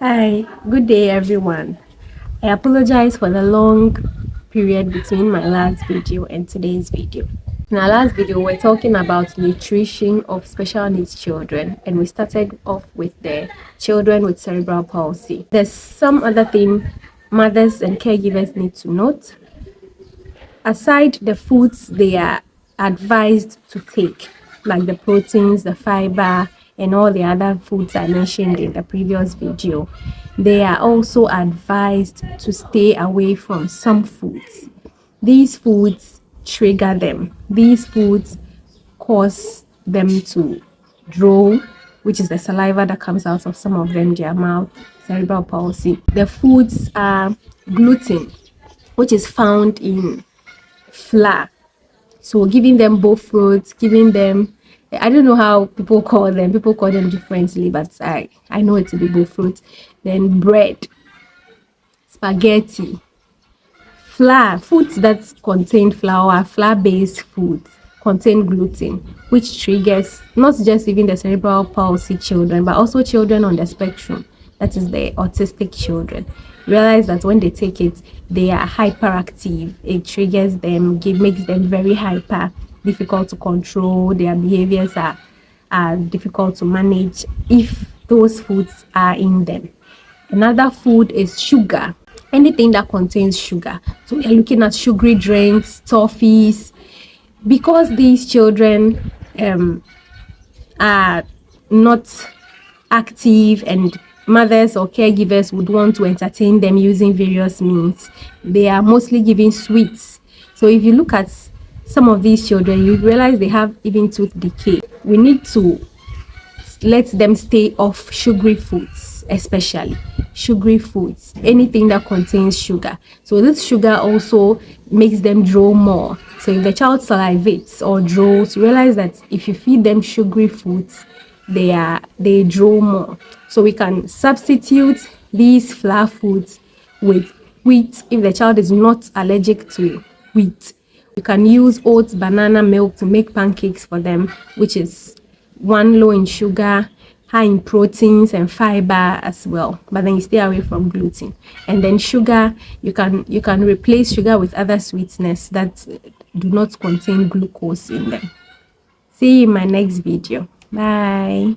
Hi, good day everyone. I apologize for the long period between my last video and today's video. In our last video, we're talking about nutrition of special needs children, and we started off with the children with cerebral palsy. There's some other thing mothers and caregivers need to note. Aside the foods they are advised to take, like the proteins, the fiber, and all the other foods I mentioned in the previous video, they are also advised to stay away from some foods. These foods trigger them. These foods cause them to drool, which is the saliva that comes out of some of them, their mouth, cerebral palsy. The foods are gluten, which is found in flour. So giving them both fruits, giving them, I don't know how people call them. People call them differently, but I know it to be both fruits. Then bread, spaghetti, flour, foods that contain flour, flour-based foods contain gluten, which triggers not just even the cerebral palsy children, but also children on the spectrum, that is the autistic children. Realize that when they take it, they are hyperactive. It triggers them, makes them very hyper, difficult to control. Their behaviors are difficult to manage if those foods are in them. Another food is sugar, anything that contains sugar. So we are looking at sugary drinks, toffees, because these children are not active and mothers or caregivers would want to entertain them using various means. They are mostly giving sweets. So if you look at some of these children, you realize they have even tooth decay. We need to let them stay off sugary foods, especially sugary foods, anything that contains sugar. So this sugar also makes them drool more. So if the child salivates or drools, you realize that if you feed them sugary foods, they drool more. So we can substitute these flour foods with wheat if the child is not allergic to wheat. You can use oats, banana milk to make pancakes for them, which is one, low in sugar, high in proteins and fiber as well, but then you stay away from gluten. And then sugar, you can replace sugar with other sweeteners that do not contain glucose in them. See you in my next video. Bye.